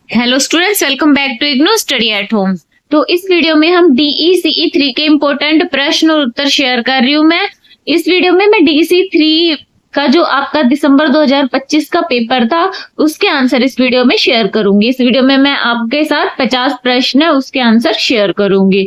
Hello students, welcome back to IGNOU study at home. तो इस video में हम DECE 3 के इम्पोर्टेंट प्रश्न और उत्तर शेयर कर रही हूँ। मैं इस वीडियो में DECE 3 का जो आपका दिसंबर 2025 का पेपर था उसके आंसर इस वीडियो में शेयर करूंगी। इस वीडियो में मैं आपके साथ 50 प्रश्न है उसके आंसर शेयर करूंगी।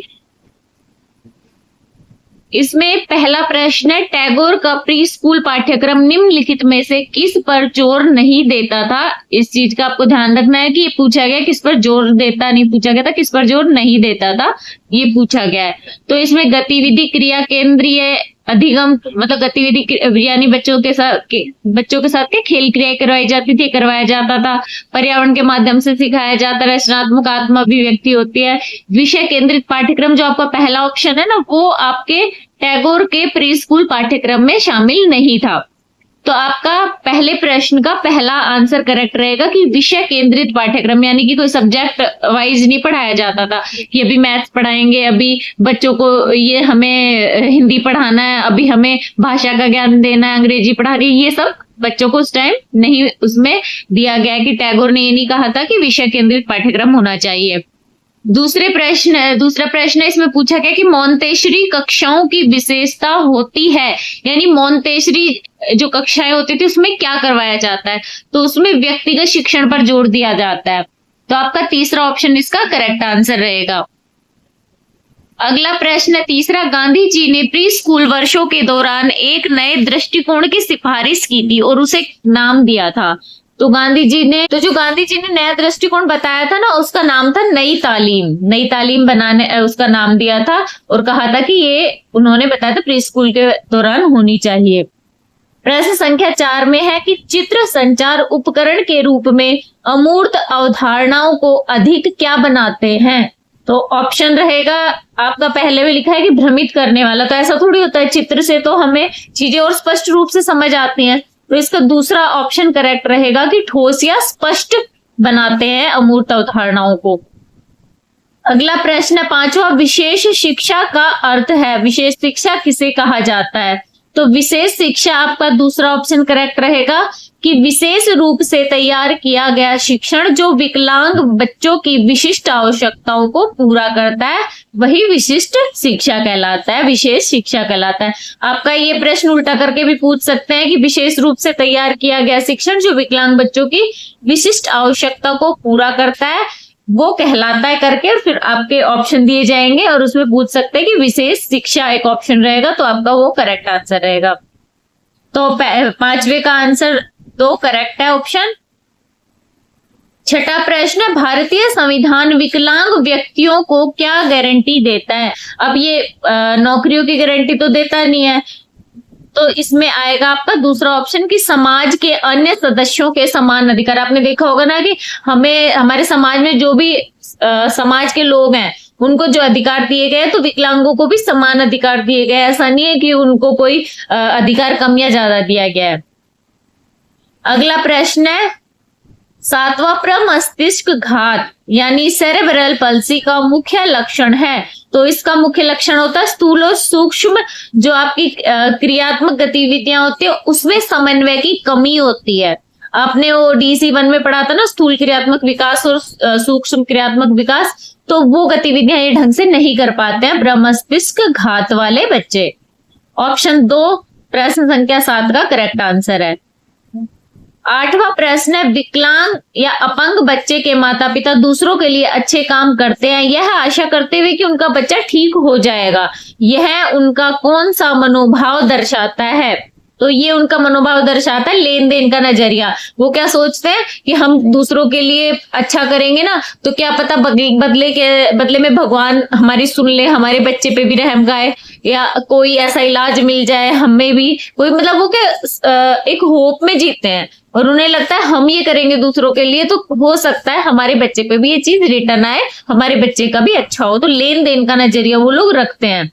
इसमें पहला प्रश्न है, टैगोर का प्री स्कूल पाठ्यक्रम निम्नलिखित में से किस पर जोर नहीं देता था। इस चीज का आपको ध्यान रखना है कि ये पूछा गया किस पर जोर देता, नहीं पूछा गया था किस पर जोर नहीं देता था, ये पूछा गया है। तो इसमें गतिविधि क्रिया केंद्रीय अधिगम मतलब गतिविधि यानी बच्चों के साथ के खेल क्रियाएं करवाई जाती थी, करवाया जाता था। पर्यावरण के माध्यम से सिखाया जाता है, रचनात्मक आत्म अभिव्यक्ति होती है। विषय केंद्रित पाठ्यक्रम जो आपका पहला ऑप्शन है ना, वो आपके टैगोर के प्री स्कूल पाठ्यक्रम में शामिल नहीं था। तो आपका पहले प्रश्न का पहला आंसर करेक्ट रहेगा कि विषय केंद्रित पाठ्यक्रम यानी कि कोई सब्जेक्ट वाइज नहीं पढ़ाया जाता था कि अभी मैथ्स पढ़ाएंगे, अभी बच्चों को ये हमें हिंदी पढ़ाना है, अभी हमें भाषा का ज्ञान देना है, अंग्रेजी पढ़ा रही है, ये सब बच्चों को उस टाइम नहीं उसमें दिया गया कि टैगोर ने ये नहीं कहा था कि विषय केंद्रित पाठ्यक्रम होना चाहिए। दूसरा प्रश्न इसमें पूछा गया कि मोंटेसरी कक्षाओं की विशेषता होती है, यानी मोंटेसरी जो कक्षाएं होती थी उसमें क्या करवाया जाता है, तो उसमें व्यक्तिगत शिक्षण पर जोर दिया जाता है। तो आपका तीसरा ऑप्शन इसका करेक्ट आंसर रहेगा। अगला प्रश्न है तीसरा, गांधी जी ने प्री स्कूल वर्षों के दौरान एक नए दृष्टिकोण की सिफारिश की थी और उसे नाम दिया था। तो जो गांधी जी ने नया दृष्टिकोण बताया था ना, उसका नाम था नई तालीम बनाने उसका नाम दिया था और कहा था कि ये उन्होंने बताया था प्री स्कूल के दौरान होनी चाहिए। प्रश्न संख्या 4 में है कि चित्र संचार उपकरण के रूप में अमूर्त अवधारणाओं को अधिक क्या बनाते हैं। तो ऑप्शन रहेगा आपका पहले में लिखा है कि भ्रमित करने वाला। तो ऐसा थोड़ी होता है, चित्र से तो हमें चीजें और स्पष्ट रूप से समझ आती हैं। तो इसका दूसरा ऑप्शन करेक्ट रहेगा कि ठोस या स्पष्ट बनाते हैं अमूर्त अवधारणाओं को। अगला प्रश्न है पांचवा, विशेष शिक्षा का अर्थ है। विशेष शिक्षा किसे कहा जाता है। तो विशेष शिक्षा आपका दूसरा ऑप्शन करेक्ट रहेगा कि विशेष रूप से तैयार किया गया शिक्षण जो विकलांग बच्चों की विशिष्ट आवश्यकताओं को पूरा करता है वही विशिष्ट शिक्षा कहलाता है, विशेष शिक्षा कहलाता है। आपका ये प्रश्न उल्टा करके भी पूछ सकते हैं कि विशेष रूप से तैयार किया गया शिक्षण जो विकलांग बच्चों की विशिष्ट आवश्यकता को पूरा करता है वो कहलाता है करके, और फिर आपके ऑप्शन दिए जाएंगे और उसमें पूछ सकते हैं कि विशेष शिक्षा एक ऑप्शन रहेगा, तो आपका वो करेक्ट आंसर रहेगा। तो पांचवे का आंसर 2 करेक्ट है ऑप्शन। छठा प्रश्न, भारतीय संविधान विकलांग व्यक्तियों को क्या गारंटी देता है। अब ये नौकरियों की गारंटी तो देता नहीं है, तो इसमें आएगा आपका दूसरा ऑप्शन कि समाज के अन्य सदस्यों के समान अधिकार। आपने देखा होगा ना कि हमारे समाज में जो भी समाज के लोग हैं उनको जो अधिकार दिए गए तो विकलांगों को भी समान अधिकार दिए गए। ऐसा नहीं है कि उनको कोई अधिकार कम या ज्यादा दिया गया है। अगला प्रश्न है 7वां, प्रमस्तिष्क घात यानी सेरेब्रल पल्सी का मुख्य लक्षण है। तो इसका मुख्य लक्षण होता है स्थूल और सूक्ष्म जो आपकी क्रियात्मक गतिविधियां होती है उसमें समन्वय की कमी होती है। आपने वो DECE 1 में पढ़ा था ना, स्थूल क्रियात्मक विकास और सूक्ष्म क्रियात्मक विकास, तो वो गतिविधियां ये ढंग से नहीं कर पाते हैं प्रमस्तिष्क घात वाले बच्चे। ऑप्शन 2 प्रश्न संख्या 7 का करेक्ट आंसर है। 8वां प्रश्न है, विकलांग या अपंग बच्चे के माता पिता दूसरों के लिए अच्छे काम करते हैं यह आशा करते हुए कि उनका बच्चा ठीक हो जाएगा, यह उनका कौन सा मनोभाव दर्शाता है। तो ये उनका मनोभाव दर्शाता है लेन देन का नजरिया। वो क्या सोचते हैं कि हम दूसरों के लिए अच्छा करेंगे ना, तो क्या पता बदले में भगवान हमारी सुन ले, हमारे बच्चे पे भी रहम खाए, या कोई ऐसा इलाज मिल जाए हमें भी कोई, मतलब वो क्या एक होप में जीते हैं और उन्हें लगता है हम ये करेंगे दूसरों के लिए तो हो सकता है हमारे बच्चे पे भी ये चीज रिटर्न आए, हमारे बच्चे का भी अच्छा हो। तो लेन देन का नजरिया वो लोग रखते हैं।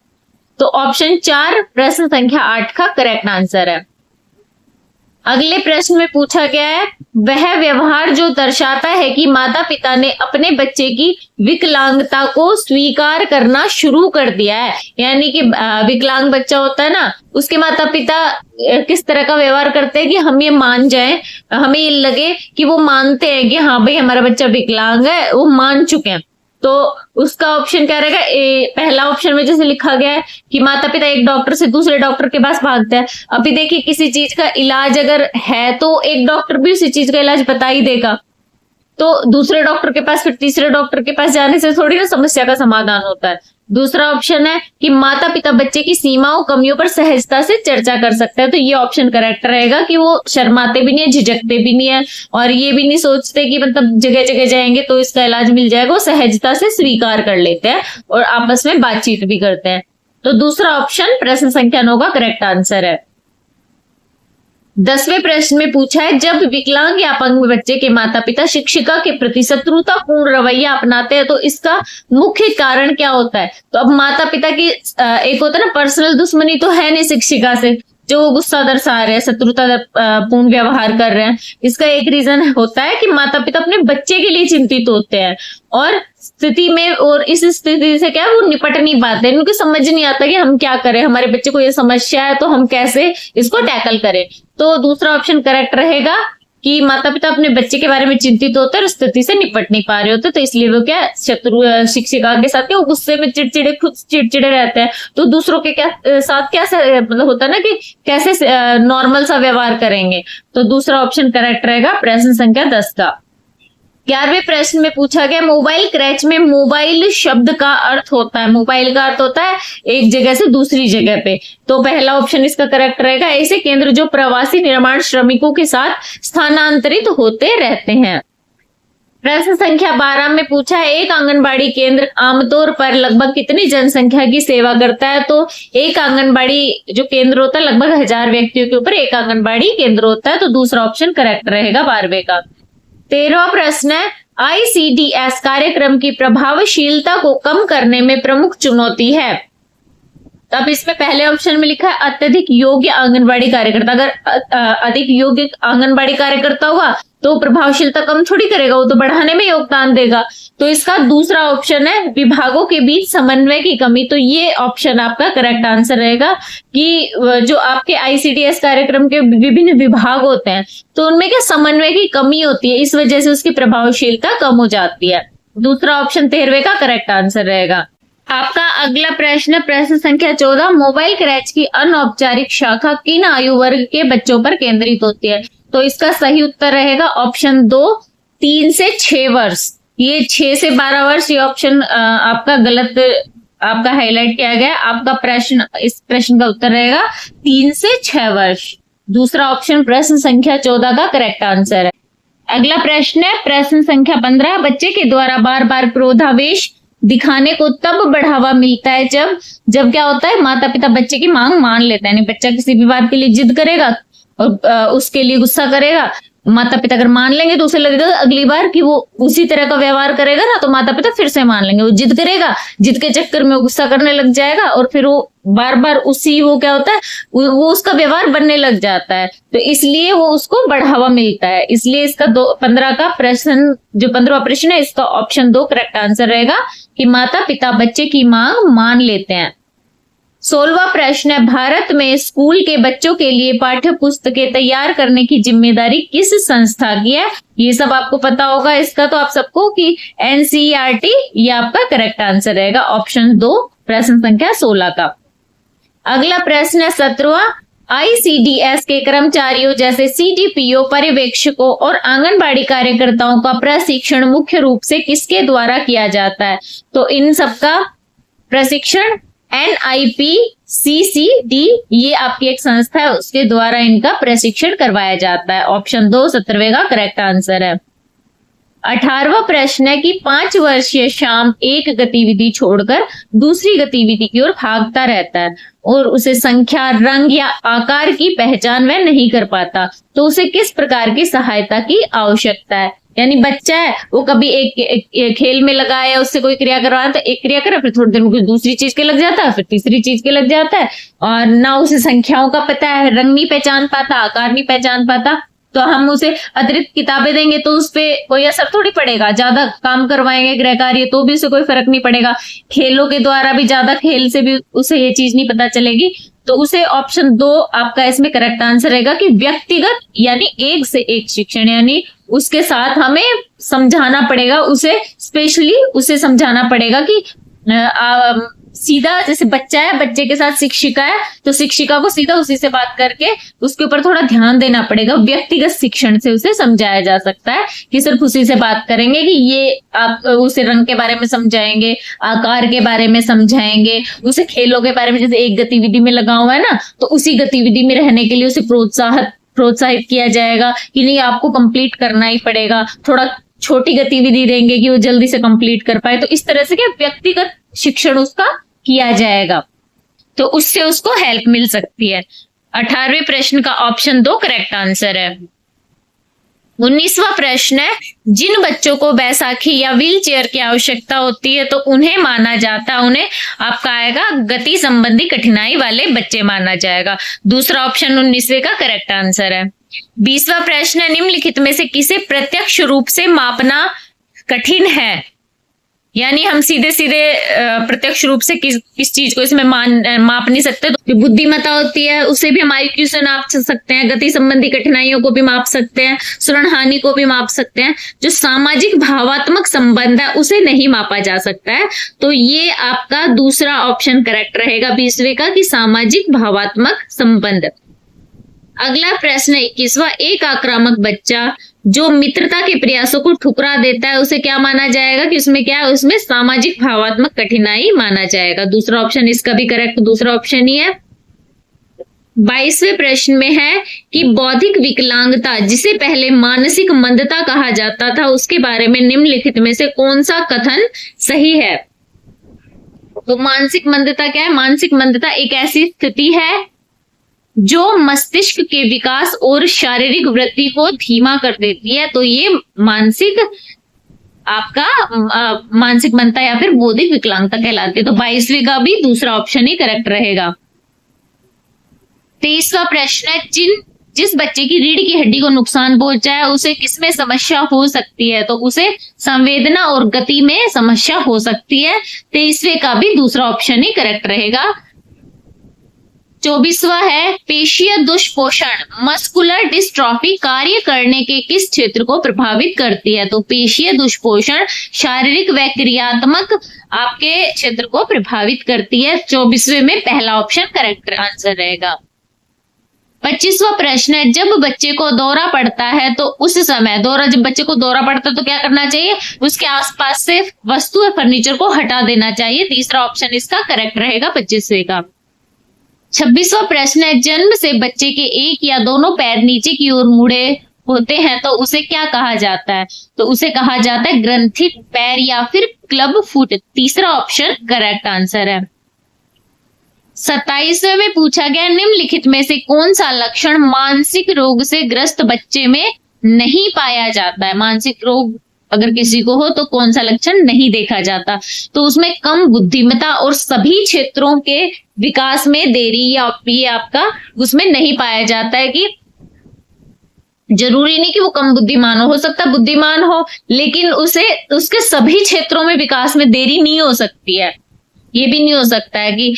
तो ऑप्शन 4 प्रश्न संख्या 8 का करेक्ट आंसर है। अगले प्रश्न में पूछा गया है, वह व्यवहार जो दर्शाता है कि माता पिता ने अपने बच्चे की विकलांगता को स्वीकार करना शुरू कर दिया है। यानी कि विकलांग बच्चा होता है ना, उसके माता पिता किस तरह का व्यवहार करते हैं कि हम ये मान जाएं, हमें ये लगे कि वो मानते हैं कि हाँ भाई हमारा बच्चा विकलांग है, वो मान चुके हैं। तो उसका ऑप्शन क्या रहेगा? पहला ऑप्शन में जैसे लिखा गया है कि माता पिता एक डॉक्टर से दूसरे डॉक्टर के पास भागते हैं। अभी देखिए किसी चीज का इलाज अगर है तो एक डॉक्टर भी उसी चीज का इलाज बता ही देगा, तो दूसरे डॉक्टर के पास फिर तीसरे डॉक्टर के पास जाने से थोड़ी ना समस्या का समाधान होता है। दूसरा ऑप्शन है कि माता पिता बच्चे की सीमाओं कमियों पर सहजता से चर्चा कर सकते हैं। तो ये ऑप्शन करेक्ट रहेगा कि वो शर्माते भी नहीं है, झिझकते भी नहीं है, और ये भी नहीं सोचते कि मतलब जगह जगह जाएंगे तो इसका इलाज मिल जाएगा। वो सहजता से स्वीकार कर लेते हैं और आपस में बातचीत भी करते हैं। तो दूसरा ऑप्शन प्रश्न संख्या 9 का करेक्ट आंसर है। 10वें प्रश्न में पूछा है, जब विकलांग या अपंग बच्चे के माता पिता शिक्षिका के प्रति शत्रुतापूर्ण रवैया अपनाते हैं तो इसका मुख्य कारण क्या होता है? तो अब माता पिता की एक होता है ना पर्सनल दुश्मनी तो है नहीं शिक्षिका से, जो गुस्सा दर्शा रहे हैं, शत्रुता पूर्ण व्यवहार कर रहे हैं। इसका एक रीजन होता है कि माता पिता अपने बच्चे के लिए चिंतित होते हैं और स्थिति में, और इस स्थिति से क्या वो निपट नहीं पाते, उनको समझ नहीं आता कि हम क्या करें, हमारे बच्चे को ये समस्या है तो हम कैसे इसको टैकल करें। तो दूसरा ऑप्शन करेक्ट रहेगा कि माता पिता अपने बच्चे के बारे में चिंतित होते हैं और स्थिति से निपट नहीं पा रहे होते, तो इसलिए वो क्या शिक्षिका के साथ वो गुस्से में चिड़चिड़े, खुद चिड़चिड़े रहते हैं। तो दूसरों के साथ क्या मतलब होता है ना कि कैसे नॉर्मल सा व्यवहार करेंगे। तो दूसरा ऑप्शन करेक्ट रहेगा प्रश्न संख्या 10 का। 11वें प्रश्न में पूछा गया, मोबाइल क्रैच में मोबाइल शब्द का अर्थ होता है, मोबाइल का अर्थ होता है एक जगह से दूसरी जगह पे। तो पहला ऑप्शन इसका करेक्ट रहेगा, ऐसे केंद्र जो प्रवासी निर्माण श्रमिकों के साथ स्थानांतरित होते रहते हैं। प्रश्न संख्या 12 में पूछा है, एक आंगनबाड़ी केंद्र आमतौर पर लगभग कितनी जनसंख्या की सेवा करता है? तो एक आंगनबाड़ी जो केंद्र होता है लगभग 1000 व्यक्तियों के ऊपर एक आंगनबाड़ी केंद्र होता है। तो दूसरा ऑप्शन करेक्ट रहेगा 12वें का। 13वां प्रश्न है, ICDS कार्यक्रम की प्रभावशीलता को कम करने में प्रमुख चुनौती है। अब इसमें पहले ऑप्शन में लिखा है अत्यधिक योग्य आंगनबाड़ी कार्यकर्ता। अगर अधिक योग्य आंगनबाड़ी कार्यकर्ता होगा तो प्रभावशीलता कम थोड़ी करेगा, वो तो बढ़ाने में योगदान देगा। तो इसका दूसरा ऑप्शन है विभागों के बीच समन्वय की कमी। तो ये ऑप्शन आपका करेक्ट आंसर रहेगा कि जो आपके ICDS कार्यक्रम के विभिन्न विभाग होते हैं तो उनमें क्या समन्वय की कमी होती है, इस वजह से उसकी प्रभावशीलता कम हो जाती है। दूसरा ऑप्शन 13वें का करेक्ट आंसर रहेगा। आपका अगला प्रश्न प्रश्न संख्या 14, मोबाइल क्रैच की अनौपचारिक शाखा किन आयु वर्ग के बच्चों पर केंद्रित होती है? तो इसका सही उत्तर रहेगा ऑप्शन 2, 3 से 6 वर्ष। ये 6 से 12 वर्ष ये ऑप्शन आपका गलत आपका हाईलाइट किया गया। आपका प्रश्न, इस प्रश्न का उत्तर रहेगा 3 से 6 वर्ष। दूसरा ऑप्शन प्रश्न संख्या 14 का करेक्ट आंसर है। अगला प्रश्न है प्रश्न संख्या 15, बच्चे के द्वारा बार बार क्रोधावेश दिखाने को तब बढ़ावा मिलता है जब क्या होता है, माता पिता बच्चे की मांग मान लेते हैं। बच्चा किसी भी बात के लिए जिद करेगा और उसके लिए गुस्सा करेगा, माता पिता अगर मान लेंगे तो उसे लगेगा अगली बार कि वो उसी तरह का व्यवहार करेगा ना, तो माता पिता फिर से मान लेंगे। वो जिद करेगा, जिद के चक्कर में वो गुस्सा करने लग जाएगा और फिर वो बार बार उसी वो क्या होता है वो उसका व्यवहार बनने लग जाता है। तो इसलिए वो उसको बढ़ावा मिलता है। इसलिए इसका 15 का प्रश्न, जो 15वां प्रश्न है, इसका ऑप्शन 2 करेक्ट आंसर रहेगा कि माता पिता बच्चे की मांग मान लेते हैं। 16वां प्रश्न है, भारत में स्कूल के बच्चों के लिए पाठ्य पुस्तकें तैयार करने की जिम्मेदारी किस संस्था की है? ये सब आपको पता होगा इसका तो आप सबको कि NCERT ये आपका करेक्ट आंसर रहेगा ऑप्शन 2 प्रश्न संख्या 16 का। अगला प्रश्न है 17वां, ICDS के कर्मचारियों जैसे CDPO, पर्यवेक्षकों और आंगनबाड़ी कार्यकर्ताओं का प्रशिक्षण मुख्य रूप से किसके द्वारा किया जाता है? तो इन सबका प्रशिक्षण NIPCCD ये आपकी एक संस्था है, उसके द्वारा इनका प्रशिक्षण करवाया जाता है। ऑप्शन 2 17वें का करेक्ट आंसर है। 18वां प्रश्न है कि 5 वर्षीय श्याम एक गतिविधि छोड़कर दूसरी गतिविधि की ओर भागता रहता है और उसे संख्या, रंग या आकार की पहचान वह नहीं कर पाता, तो उसे किस प्रकार की सहायता की आवश्यकता है? यानी बच्चा है वो कभी एक खेल में लगा है, उससे कोई क्रिया करवा तो एक क्रिया करे, फिर थोड़ी देर में कुछ दूसरी चीज के लग जाता है, फिर तीसरी चीज के लग जाता है, और ना उसे संख्याओं का पता है, रंग नहीं पहचान पाता, आकार नहीं पहचान पाता। तो हम उसे अतिरिक्त किताबें देंगे तो उस पर कोई असर थोड़ी पड़ेगा। ज्यादा काम करवाएंगे गृह कार्य तो भी उसे कोई फर्क नहीं पड़ेगा। खेलों के द्वारा भी, ज्यादा खेल से भी उसे ये चीज नहीं पता चलेगी। तो उसे ऑप्शन 2 आपका इसमें करेक्ट आंसर रहेगा कि व्यक्तिगत यानी एक से एक शिक्षण, यानी उसके साथ हमें समझाना पड़ेगा, उसे स्पेशली उसे समझाना पड़ेगा कि सीधा जैसे बच्चा है, बच्चे के साथ शिक्षिका है, तो शिक्षिका को सीधा उसी से बात करके उसके ऊपर थोड़ा ध्यान देना पड़ेगा। व्यक्तिगत शिक्षण से उसे समझाया जा सकता है कि सिर्फ उसी से बात करेंगे कि ये आप उसे रंग के बारे में समझाएंगे, आकार के बारे में समझाएंगे, उसे खेलों के बारे में, जैसे एक गतिविधि में लगा हुआ है ना, तो उसी गतिविधि में रहने के लिए उसे प्रोत्साहित किया जाएगा कि नहीं आपको कंप्लीट करना ही पड़ेगा। थोड़ा छोटी गतिविधि देंगे कि वो जल्दी से कंप्लीट कर पाए। तो इस तरह से क्या व्यक्तिगत शिक्षण उसका किया जाएगा, तो उससे उसको हेल्प मिल सकती है। 18वें प्रश्न का ऑप्शन 2 करेक्ट आंसर है। 19वां प्रश्न है, जिन बच्चों को बैसाखी या व्हील चेयर की आवश्यकता होती है तो उन्हें माना जाता, उन्हें आपका आएगा गति संबंधी कठिनाई वाले बच्चे माना जाएगा। दूसरा ऑप्शन 19वें का करेक्ट आंसर है। 20वां प्रश्न है, निम्नलिखित में से किसे प्रत्यक्ष रूप से मापना कठिन है, यानी हम सीधे सीधे प्रत्यक्ष रूप से किस चीज को इसमें माप नहीं सकते। तो जो बुद्धिमत्ता होती है उसे भी हम IQ से नाप सकते हैं, गति संबंधी कठिनाइयों को भी माप सकते हैं, स्मरण हानि को भी माप सकते हैं। जो सामाजिक भावात्मक संबंध है उसे नहीं मापा जा सकता है। तो ये आपका दूसरा ऑप्शन करेक्ट रहेगा 20वें का, कि सामाजिक भावात्मक संबंध। अगला प्रश्न 21वां, एक आक्रामक बच्चा जो मित्रता के प्रयासों को ठुकरा देता है उसे क्या माना जाएगा, कि उसमें क्या है, उसमें सामाजिक भावात्मक कठिनाई माना जाएगा। दूसरा ऑप्शन इसका भी करेक्ट दूसरा ऑप्शन ही है। 22वें प्रश्न में है कि बौद्धिक विकलांगता जिसे पहले मानसिक मंदता कहा जाता था उसके बारे में निम्नलिखित में से कौन सा कथन सही है। तो मानसिक मंदता क्या है, मानसिक मंदता एक ऐसी स्थिति है जो मस्तिष्क के विकास और शारीरिक वृद्धि को धीमा कर देती है। तो ये मानसिक आपका मानसिक मंदता या फिर बौद्धिक विकलांगता कहलाती है। तो 22वें का भी दूसरा ऑप्शन ही करेक्ट रहेगा। 23वां प्रश्न है, जिस बच्चे की रीढ़ की हड्डी को नुकसान पहुंचा है उसे किसमें समस्या हो सकती है, तो उसे संवेदना और गति में समस्या हो सकती है। 23वें का भी दूसरा ऑप्शन ही करेक्ट रहेगा। 24वां है, पेशीय दुष्पोषण मस्कुलर डिस्ट्रॉफी कार्य करने के किस क्षेत्र को प्रभावित करती है। तो पेशीय दुष्पोषण शारीरिक व क्रियात्मक आपके क्षेत्र को प्रभावित करती है। 24वें में पहला ऑप्शन करेक्ट आंसर रहेगा। 25वां प्रश्न है, जब बच्चे को दौरा पड़ता है तो उस समय जब बच्चे को दौरा पड़ता है तो क्या करना चाहिए, उसके आसपास से वस्तु या फर्नीचर को हटा देना चाहिए। तीसरा ऑप्शन इसका करेक्ट रहेगा 25वें का। 26वां प्रश्न है, जन्म से बच्चे के एक या दोनों पैर नीचे की ओर मुड़े होते हैं तो उसे क्या कहा जाता है, तो उसे कहा जाता है ग्रंथित पैर या फिर क्लब फुट। तीसरा ऑप्शन करेक्ट आंसर है। 27वें में पूछा गया, निम्नलिखित में से कौन सा लक्षण मानसिक रोग से ग्रस्त बच्चे में नहीं पाया जाता है। मानसिक रोग अगर किसी को हो तो कौन सा लक्षण नहीं देखा जाता, तो उसमें कम बुद्धिमत्ता और सभी क्षेत्रों के विकास में देरी या ये आपका उसमें नहीं पाया जाता है। कि जरूरी नहीं कि वो कम बुद्धिमान हो सकता बुद्धिमान हो, लेकिन उसे उसके सभी क्षेत्रों में विकास में देरी नहीं हो सकती है। ये भी नहीं हो सकता है कि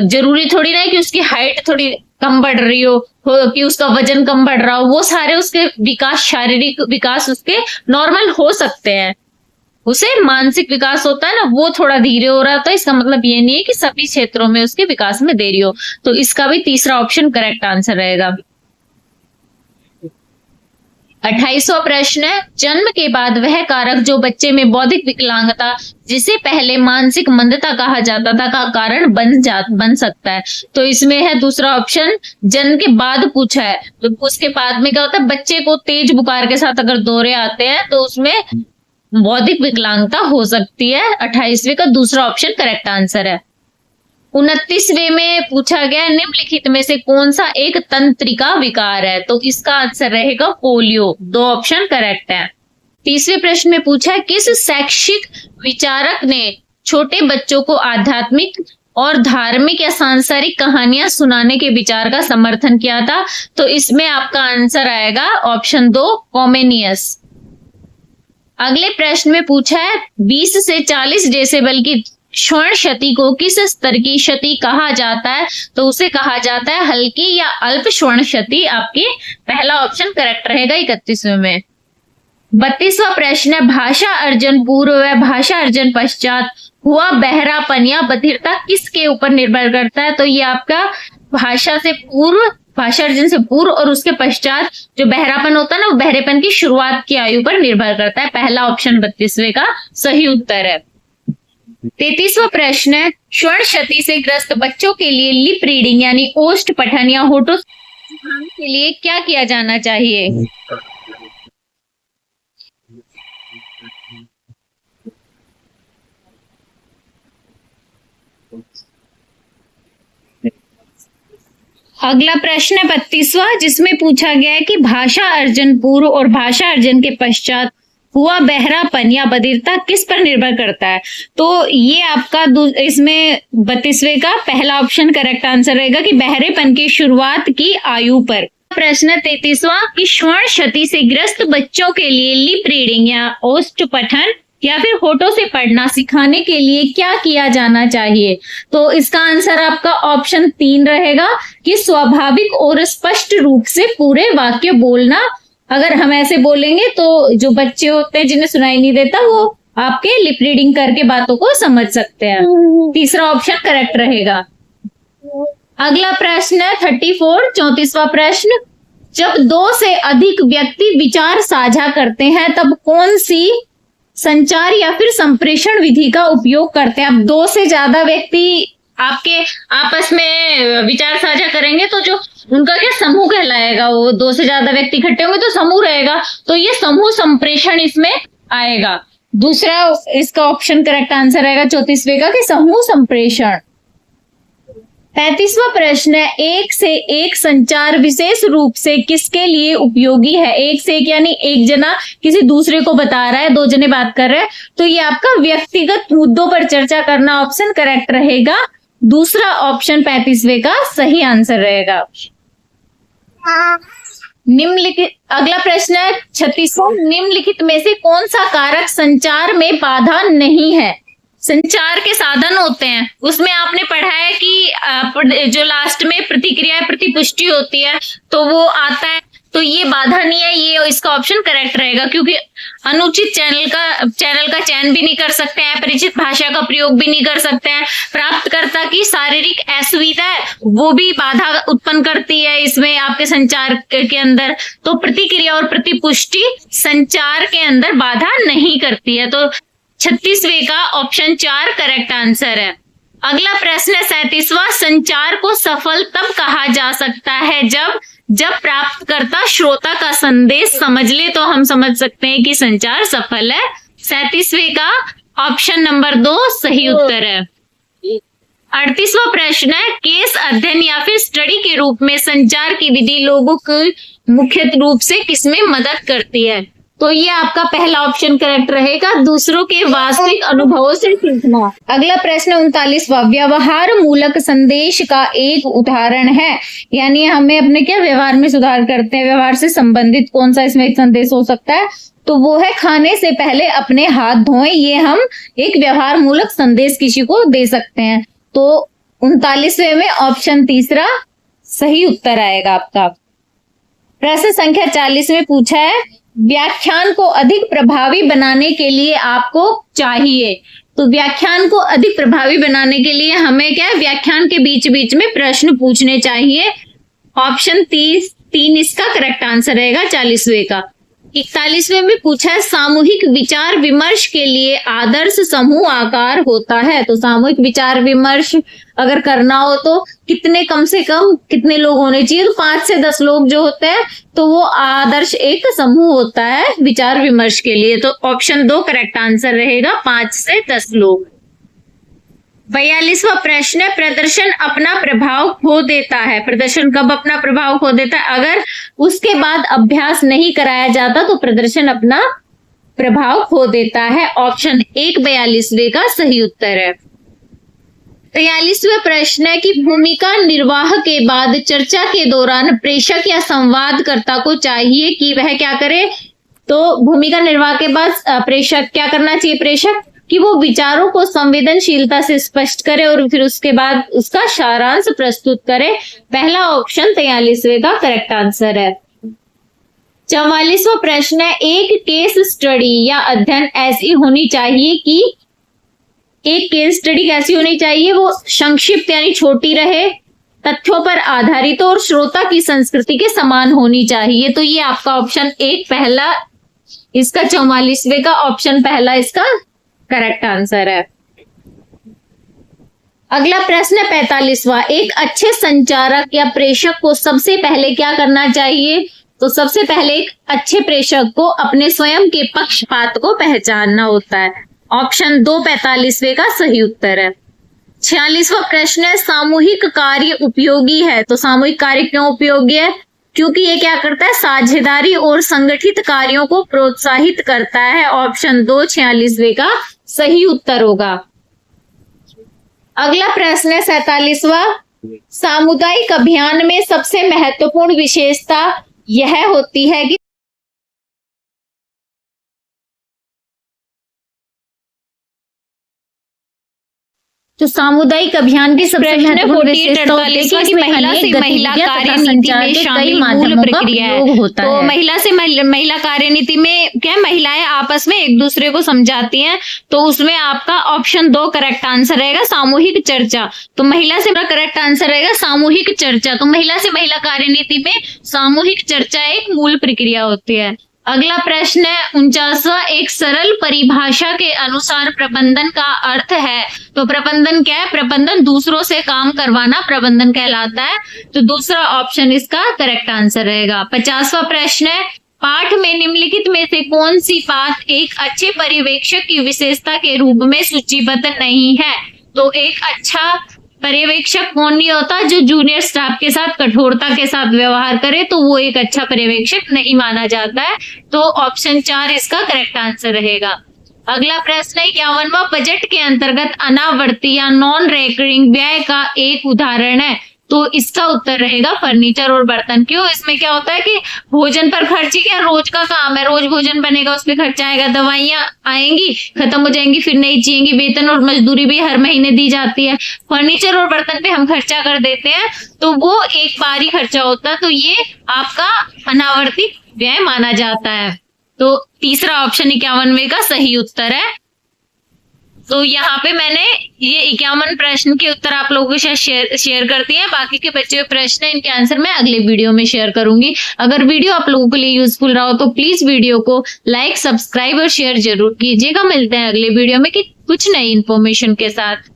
जरूरी थोड़ी ना है कि उसकी हाइट थोड़ी कम बढ़ रही हो कि उसका वजन कम बढ़ रहा हो, वो सारे उसके विकास, शारीरिक विकास उसके नॉर्मल हो सकते हैं। उसे मानसिक विकास होता है ना, वो थोड़ा धीरे हो रहा है, तो इसका मतलब ये नहीं है कि सभी क्षेत्रों में उसके विकास में देरी हो। तो इसका भी तीसरा ऑप्शन करेक्ट आंसर रहेगा। 28वां प्रश्न है, जन्म के बाद वह कारक जो बच्चे में बौद्धिक विकलांगता जिसे पहले मानसिक मंदता कहा जाता था का कारण बन सकता है। तो इसमें है दूसरा ऑप्शन, जन्म के बाद पूछा है। तो उसके बाद में क्या होता है, बच्चे को तेज बुखार के साथ अगर दौरे आते हैं तो उसमें बौद्धिक विकलांगता हो सकती है। 28वें का दूसरा ऑप्शन करेक्ट आंसर है। 29वें में पूछा गया, निम्नलिखित में से कौन सा एक तंत्रिका विकार है, तो इसका आंसर रहेगा पोलियो। 2 ऑप्शन करेक्ट है। तीसरे प्रश्न में पूछा है किस शैक्षिक विचारक ने छोटे बच्चों को आध्यात्मिक और धार्मिक या सांसारिक कहानियां सुनाने के विचार का समर्थन किया था। तो इसमें आपका आंसर आएगा ऑप्शन 2 कॉमेनियस। अगले प्रश्न में पूछा है 20 से 40 डेसिबल की श्रवण क्षति को किस स्तर की क्षति कहा जाता है। तो उसे कहा जाता है हल्की या अल्प श्रवण क्षति। आपके पहला ऑप्शन करेक्ट रहेगा 31वें में। 32वां प्रश्न है भाषा अर्जन पूर्व व भाषा अर्जन पश्चात हुआ बहरापन या बधिरता किसके ऊपर निर्भर करता है। तो ये आपका भाषा अर्जन से पूर्व और उसके पश्चात जो बहरापन होता है ना, वो बहरेपन की शुरुआत की आयु पर निर्भर करता है। पहला ऑप्शन 32वें का सही उत्तर है। 33वां प्रश्न है श्रवण क्षति से ग्रस्त बच्चों के लिए लिप रीडिंग यानी ओष्ठ पठन या होठों के लिए क्या किया जाना चाहिए। अगला प्रश्न है 32वां, जिसमें पूछा गया है कि भाषा अर्जन पूर्व और भाषा अर्जन के पश्चात हुआ बहरापन या बधिरता किस पर निर्भर करता है। तो ये आपका इसमें 32वें का पहला ऑप्शन करेक्ट आंसर रहेगा कि बहरेपन की शुरुआत की आयु पर। प्रश्न 33वां कि श्रवण क्षति से ग्रस्त बच्चों के लिए लिप रीडिंग या ओष्ठ पठन या फिर होठों से पढ़ना सिखाने के लिए क्या किया जाना चाहिए। तो इसका आंसर आपका ऑप्शन 3 रहेगा कि स्वाभाविक और स्पष्ट रूप से पूरे वाक्य बोलना। अगर हम ऐसे बोलेंगे तो जो बच्चे होते हैं जिन्हें सुनाई नहीं देता वो आपके लिप रीडिंग करके बातों को समझ सकते हैं। तीसरा ऑप्शन करेक्ट रहेगा। अगला प्रश्न है 34 34वां प्रश्न, जब 2 से अधिक व्यक्ति विचार साझा करते हैं तब कौन सी संचार या फिर संप्रेषण विधि का उपयोग करते हैं। अब 2 से ज्यादा व्यक्ति आपके आपस में विचार साझा करेंगे तो जो उनका क्या समूह कहलाएगा। वो 2 से ज्यादा व्यक्ति इकट्ठे होंगे तो समूह रहेगा। तो ये समूह संप्रेषण इसमें आएगा। दूसरा इसका ऑप्शन करेक्ट आंसर रहेगा 34वें का कि समूह संप्रेषण। 35वां प्रश्न है एक से एक संचार विशेष रूप से किसके लिए उपयोगी है। एक से एक यानी एक जना किसी दूसरे को बता रहा है, 2 जने बात कर रहे हैं। तो ये आपका व्यक्तिगत मुद्दों पर चर्चा करना ऑप्शन करेक्ट रहेगा। दूसरा ऑप्शन 35वें का सही आंसर रहेगा। निम्नलिखित अगला प्रश्न है 36वां, निम्नलिखित में से कौन सा कारक संचार में बाधा नहीं है। संचार के साधन होते हैं उसमें आपने पढ़ा है कि जो लास्ट में प्रतिक्रिया प्रतिपुष्टि होती है तो वो आता है। तो ये बाधा नहीं है, ये इसका ऑप्शन करेक्ट रहेगा क्योंकि अनुचित चैनल का चयन भी नहीं कर सकते हैं, अपरिचित भाषा का प्रयोग भी नहीं कर सकते हैं, प्राप्तकर्ता की शारीरिक असुविधा है वो भी बाधा उत्पन्न करती है इसमें आपके संचार के अंदर। तो प्रतिक्रिया और प्रतिपुष्टि संचार के अंदर बाधा नहीं करती है। तो 36वें का ऑप्शन 4 करेक्ट आंसर है। अगला प्रश्न है 37वां, संचार को सफल तब कहा जा सकता है जब प्राप्तकर्ता श्रोता का संदेश समझ ले तो हम समझ सकते हैं कि संचार सफल है। 37वें का ऑप्शन नंबर 2 सही उत्तर है। 38वां प्रश्न है केस अध्ययन या फिर स्टडी के रूप में संचार की विधि लोगों को मुख्य रूप से किसमें मदद करती है। तो ये आपका पहला ऑप्शन करेक्ट रहेगा, दूसरों के वास्तविक अनुभवों से सीखना। अगला प्रश्न 39वां, व्यवहार मूलक संदेश का एक उदाहरण है, यानी हमें अपने क्या व्यवहार में सुधार करते हैं, व्यवहार से संबंधित कौन सा इसमें एक संदेश हो सकता है। तो वो है खाने से पहले अपने हाथ धोएं। ये हम एक व्यवहार मूलक संदेश किसी को दे सकते हैं। तो 39वें में ऑप्शन 3 सही उत्तर आएगा आपका। प्रश्न संख्या 40 में पूछा है व्याख्यान को अधिक प्रभावी बनाने के लिए आपको चाहिए। तो व्याख्यान को अधिक प्रभावी बनाने के लिए हमें क्या व्याख्यान के बीच बीच में प्रश्न पूछने चाहिए। ऑप्शन 3 इसका करेक्ट आंसर रहेगा 40वें का। 41वें में पूछा है सामूहिक विचार विमर्श के लिए आदर्श समूह आकार होता है। तो सामूहिक विचार विमर्श अगर करना हो तो कम से कम कितने लोग होने चाहिए। तो 5 से 10 लोग जो होते हैं तो वो आदर्श एक समूह होता है विचार विमर्श के लिए। तो ऑप्शन 2 करेक्ट आंसर रहेगा 5 से 10 लोग। 42वां प्रश्न है प्रदर्शन अपना प्रभाव खो देता है। प्रदर्शन कब अपना प्रभाव खो देता है? अगर उसके बाद अभ्यास नहीं कराया जाता तो प्रदर्शन अपना प्रभाव खो देता है। ऑप्शन 1 42वें का सही उत्तर है। 43वां प्रश्न है कि भूमिका निर्वाह के बाद चर्चा के दौरान प्रेषक या संवादकर्ता को चाहिए कि वह क्या करे। तो भूमिका निर्वाह के बाद प्रेषक क्या करना चाहिए, प्रेषक कि वो विचारों को संवेदनशीलता से स्पष्ट करे और फिर उसके बाद उसका सारांश प्रस्तुत करे। पहला ऑप्शन 43वें का करेक्ट आंसर है। 44वां प्रश्न है एक केस स्टडी या अध्ययन ऐसी होनी चाहिए कि एक केस स्टडी कैसी होनी चाहिए, वो संक्षिप्त यानी छोटी रहे, तथ्यों पर आधारित और श्रोता की संस्कृति के समान होनी चाहिए। तो ये आपका ऑप्शन 1 पहला इसका 44वें का ऑप्शन पहला इसका करेक्ट आंसर है। अगला प्रश्न है 45वां, एक अच्छे संचारक या प्रेषक को सबसे पहले क्या करना चाहिए। तो सबसे पहले एक अच्छे प्रेषक को अपने स्वयं के पक्षपात को पहचानना होता है। ऑप्शन 2 45वें का सही उत्तर है। 46वां प्रश्न है सामूहिक कार्य उपयोगी है। तो सामूहिक कार्य क्यों उपयोगी है, क्योंकि ये क्या करता है, साझेदारी और संगठित कार्यों को प्रोत्साहित करता है। ऑप्शन 2 46वें का सही उत्तर होगा। अगला प्रश्न है 47वां, सामुदायिक अभियान में सबसे महत्वपूर्ण विशेषता यह होती है कि तो सामुदायिक अभियान की सबसे महत्वपूर्ण विशेषता होती है कि महिला से महिला कार्यनीति में शामिल मूल प्रक्रिया है। तो महिला से महिला कार्यनीति में क्या महिलाएं आपस में एक दूसरे को समझाती हैं। तो उसमें आपका ऑप्शन 2 करेक्ट आंसर रहेगा सामूहिक चर्चा। तो महिला से करेक्ट आंसर रहेगा सामूहिक चर्चा। तो महिला से महिला कार्यनीति में सामूहिक चर्चा एक मूल प्रक्रिया होती है। अगला प्रश्न है 49वां, एक सरल परिभाषा के अनुसार प्रबंधन का अर्थ है। तो प्रबंधन क्या है, प्रबंधन दूसरों से काम करवाना प्रबंधन कहलाता है। तो दूसरा ऑप्शन इसका करेक्ट आंसर रहेगा। 50वां प्रश्न है पाठ में निम्नलिखित में से कौन सी बात एक अच्छे पर्यवेक्षक की विशेषता के रूप में सूचीबद्ध नहीं है। तो एक अच्छा पर्यवेक्षक कौन नहीं होता, जो जूनियर स्टाफ के साथ कठोरता के साथ व्यवहार करे, तो वो एक अच्छा पर्यवेक्षक नहीं माना जाता है। तो ऑप्शन 4 इसका करेक्ट आंसर रहेगा। अगला प्रश्न है 51वां, बजट के अंतर्गत अनावर्ती या नॉन रेकरिंग व्यय का एक उदाहरण है। तो इसका उत्तर रहेगा फर्नीचर और बर्तन। क्यों, इसमें क्या होता है कि भोजन पर खर्च क्या रोज का काम है, रोज भोजन बनेगा उस पर खर्चा आएगा, दवाइयां आएंगी खत्म हो जाएंगी फिर नहीं चाहिएंगी, वेतन और मजदूरी भी हर महीने दी जाती है। फर्नीचर और बर्तन पे हम खर्चा कर देते हैं तो वो एक बार ही खर्चा होता है। तो ये आपका अनावर्ती व्यय माना जाता है। तो तीसरा ऑप्शन 51वें का सही उत्तर है। तो यहाँ पे मैंने ये 51 प्रश्न के उत्तर आप लोगों के साथ शेयर करती हैं। बाकी के बचे हुए प्रश्न इनके आंसर मैं अगले वीडियो में शेयर करूंगी। अगर वीडियो आप लोगों के लिए यूजफुल रहा हो तो प्लीज वीडियो को लाइक, सब्सक्राइब और शेयर जरूर कीजिएगा। मिलते हैं अगले वीडियो में कि कुछ नई इन्फॉर्मेशन के साथ।